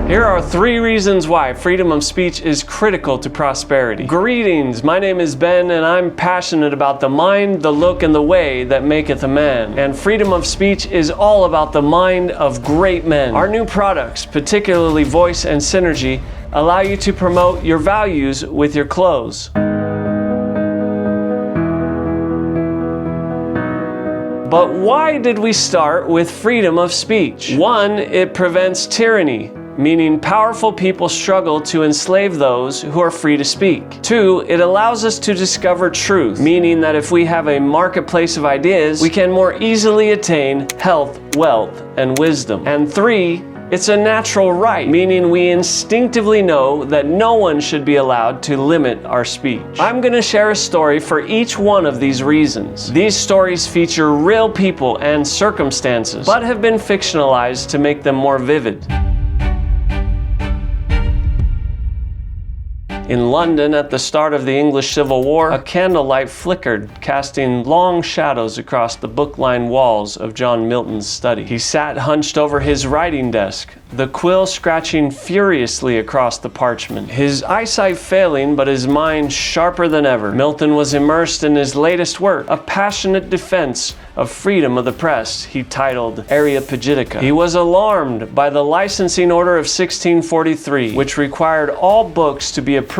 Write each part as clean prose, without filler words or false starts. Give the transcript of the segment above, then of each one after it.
Here are 3 reasons why freedom of speech is critical to prosperity. Greetings, my name is Ben and I'm passionate about the mind, the look, and the way that maketh a man. And freedom of speech is all about the mind of great men. Our new products, particularly Voice and Synergy, allow you to promote your values with your clothes. But why did we start with freedom of speech? 1, it prevents tyranny, meaning powerful people struggle to enslave those who are free to speak. 2, it allows us to discover truth, meaning that if we have a marketplace of ideas, we can more easily attain health, wealth, and wisdom. And 3, it's a natural right, meaning we instinctively know that no one should be allowed to limit our speech. I'm going to share a story for each one of these reasons. These stories feature real people and circumstances, but have been fictionalized to make them more vivid. In London, at the start of the English Civil War, a candlelight flickered, casting long shadows across the book-lined walls of John Milton's study. He sat hunched over his writing desk, the quill scratching furiously across the parchment. His eyesight failing, but his mind sharper than ever. Milton was immersed in his latest work, a passionate defense of freedom of the press he titled Areopagitica. He was alarmed by the licensing order of 1643, which required all books to be approved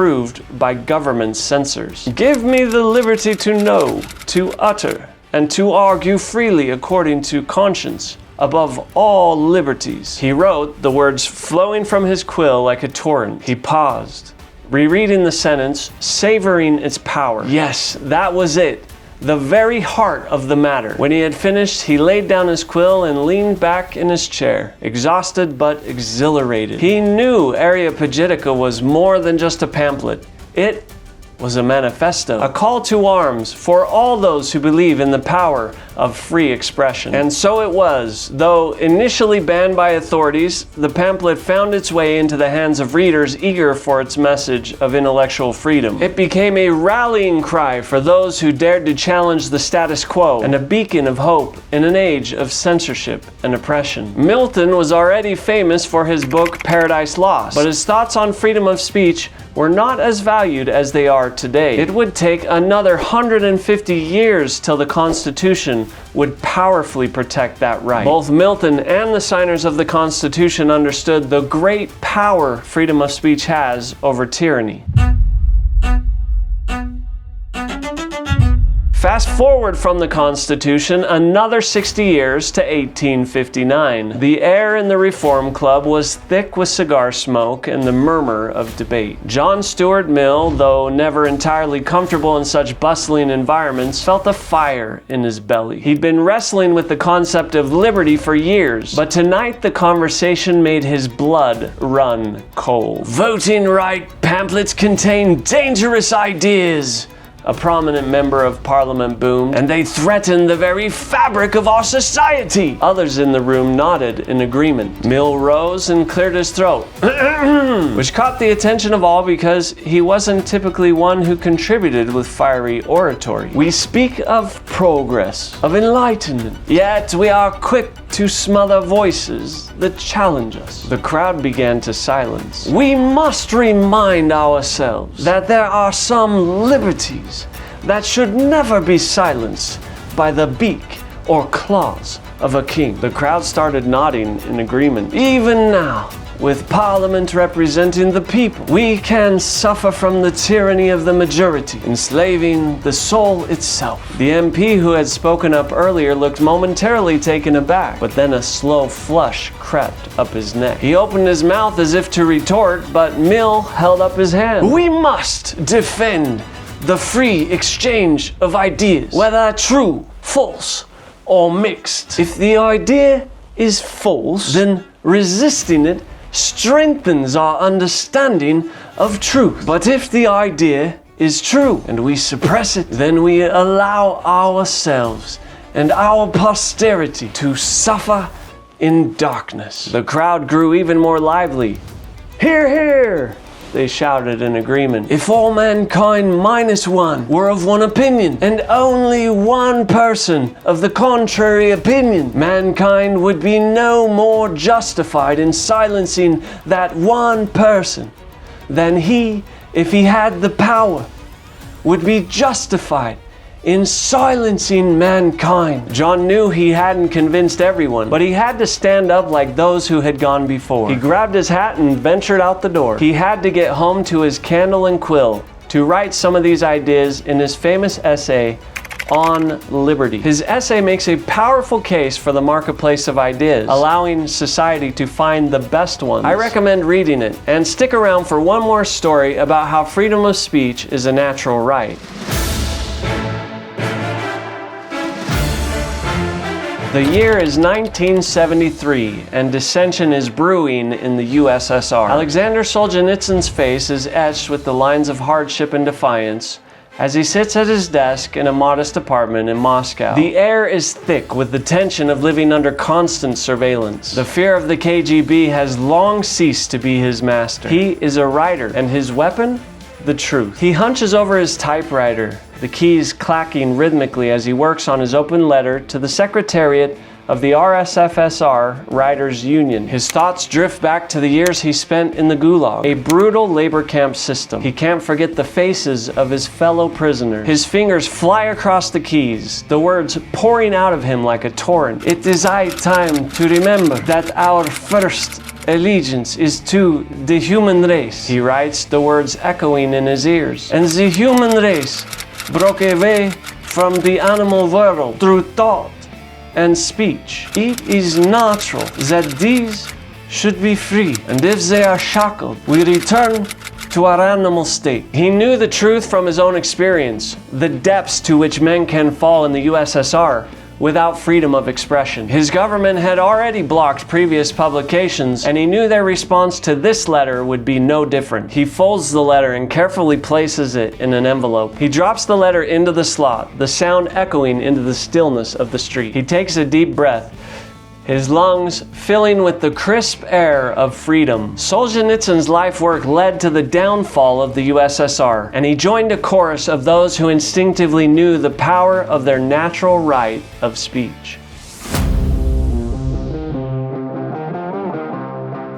by government censors. Give me the liberty to know, to utter, and to argue freely according to conscience, above all liberties. He wrote, the words flowing from his quill like a torrent. He paused, rereading the sentence, savoring its power. Yes, that was it. The very heart of the matter. When he had finished, he laid down his quill and leaned back in his chair, exhausted but exhilarated. He knew Areopagitica was more than just a pamphlet. It was a manifesto, a call to arms for all those who believe in the power of free expression. And so it was. Though initially banned by authorities, the pamphlet found its way into the hands of readers eager for its message of intellectual freedom. It became a rallying cry for those who dared to challenge the status quo, and a beacon of hope in an age of censorship and oppression. Milton was already famous for his book Paradise Lost, but his thoughts on freedom of speech were not as valued as they are today. It would take another 150 years till the Constitution would powerfully protect that right. Both Milton and the signers of the Constitution understood the great power freedom of speech has over tyranny. Fast forward from the Constitution another 60 years to 1859. The air in the Reform Club was thick with cigar smoke and the murmur of debate. John Stuart Mill, though never entirely comfortable in such bustling environments, felt a fire in his belly. He'd been wrestling with the concept of liberty for years, but tonight the conversation made his blood run cold. Voting right pamphlets contain dangerous ideas, a prominent member of Parliament boomed, and they threaten the very fabric of our society. Others in the room nodded in agreement. Mill rose and cleared his throat, which caught the attention of all because he wasn't typically one who contributed with fiery oratory. We speak of progress, of enlightenment, yet we are quick to smother voices that challenge us. The crowd began to silence. We must remind ourselves that there are some liberties that should never be silenced by the beak or claws of a king. The crowd started nodding in agreement. Even now, with Parliament representing the people, we can suffer from the tyranny of the majority, enslaving the soul itself. The MP who had spoken up earlier looked momentarily taken aback, but then a slow flush crept up his neck. He opened his mouth as if to retort, but Mill held up his hand. We must defend the free exchange of ideas, whether true, false, or mixed. If the idea is false, then resisting it strengthens our understanding of truth. But if the idea is true and we suppress it, then we allow ourselves and our posterity to suffer in darkness. The crowd grew even more lively. Hear, hear! they shouted in agreement. If all mankind minus one were of one opinion, and only one person of the contrary opinion, mankind would be no more justified in silencing that one person than he, if he had the power, would be justified in silencing mankind. John knew he hadn't convinced everyone, but he had to stand up like those who had gone before. He grabbed his hat and ventured out the door. He had to get home to his candle and quill to write some of these ideas in his famous essay, On Liberty. His essay makes a powerful case for the marketplace of ideas, allowing society to find the best ones. I recommend reading it, and stick around for one more story about how freedom of speech is a natural right. The year is 1973, and dissension is brewing in the USSR. Aleksandr Solzhenitsyn's face is etched with the lines of hardship and defiance as he sits at his desk in a modest apartment in Moscow. The air is thick with the tension of living under constant surveillance. The fear of the KGB has long ceased to be his master. He is a writer, and his weapon? The truth. He hunches over his typewriter, the keys clacking rhythmically as he works on his open letter to the Secretariat of the RSFSR Writers Union. His thoughts drift back to the years he spent in the Gulag, a brutal labor camp system. He can't forget the faces of his fellow prisoners. His fingers fly across the keys, the words pouring out of him like a torrent. It is high time to remember that our first allegiance is to the human race. He writes, the words echoing in his ears. And the human race broke away from the animal world through thought and speech. It is natural that these should be free, and if they are shackled, we return to our animal state. He knew the truth from his own experience, the depths to which men can fall in the USSR without freedom of expression. His government had already blocked previous publications, and he knew their response to this letter would be no different. He folds the letter and carefully places it in an envelope. He drops the letter into the slot, the sound echoing into the stillness of the street. He takes a deep breath, his lungs filling with the crisp air of freedom. Solzhenitsyn's life work led to the downfall of the USSR, and he joined a chorus of those who instinctively knew the power of their natural right of speech.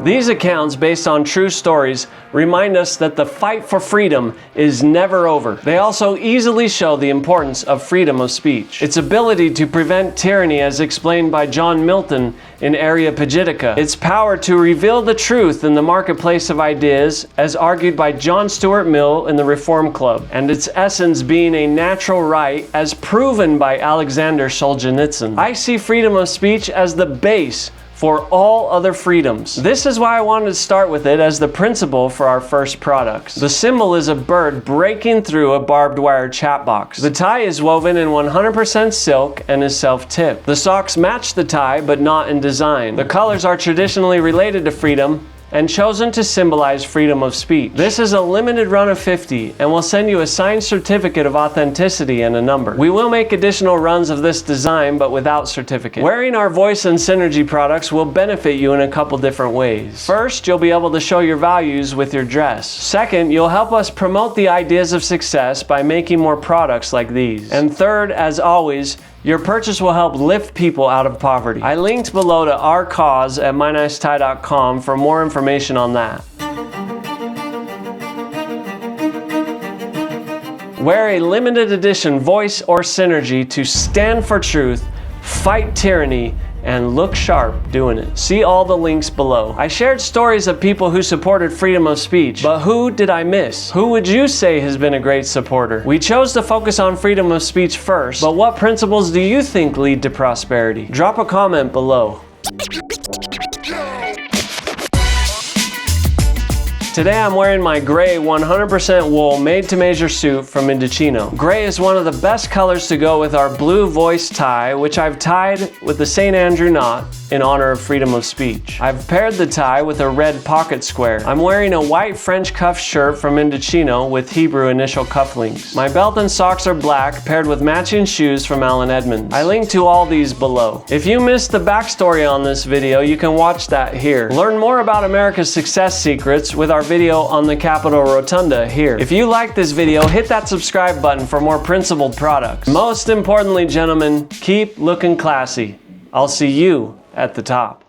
These accounts, based on true stories, remind us that the fight for freedom is never over. They also easily show the importance of freedom of speech, its ability to prevent tyranny as explained by John Milton in Areopagitica, its power to reveal the truth in the marketplace of ideas as argued by Stuart Mill in the Reform Club, and its essence being a natural right as proven by Aleksandr Solzhenitsyn. I see freedom of speech as the base for all other freedoms. This is why I wanted to start with it as the principle for our first products. The symbol is a bird breaking through a barbed wire chat box. The tie is woven in 100% silk and is self-tipped. The socks match the tie, but not in design. The colors are traditionally related to freedom and chosen to symbolize freedom of speech. This is a limited run of 50, and we'll send you a signed certificate of authenticity and a number. We will make additional runs of this design, but without certificate. Wearing our Voice and Synergy products will benefit you in a couple different ways. First, you'll be able to show your values with your dress. Second, you'll help us promote the ideas of success by making more products like these. And third, as always, your purchase will help lift people out of poverty. I linked below to our cause at MyNiceTie.com for more information on that. Wear a limited edition Voice or Synergy to stand for truth, fight tyranny, and look sharp doing it. See all the links below. I shared stories of people who supported freedom of speech, but who did I miss? Who would you say has been a great supporter? We chose to focus on freedom of speech first, but what principles do you think lead to prosperity? Drop a comment below. Today I'm wearing my gray 100% wool made-to-measure suit from Indochino. Gray is one of the best colors to go with our blue Voice tie, which I've tied with the St. Andrew knot in honor of freedom of speech. I've paired the tie with a red pocket square. I'm wearing a white French cuff shirt from Indochino with Hebrew initial cufflinks. My belt and socks are black, paired with matching shoes from Allen Edmonds. I link to all these below. If you missed the backstory on this video, you can watch that here. Learn more about America's success secrets with our video on the Capitol Rotunda here. If you like this video, hit that subscribe button for more principled products. Most importantly, gentlemen, keep looking classy. I'll see you at the top.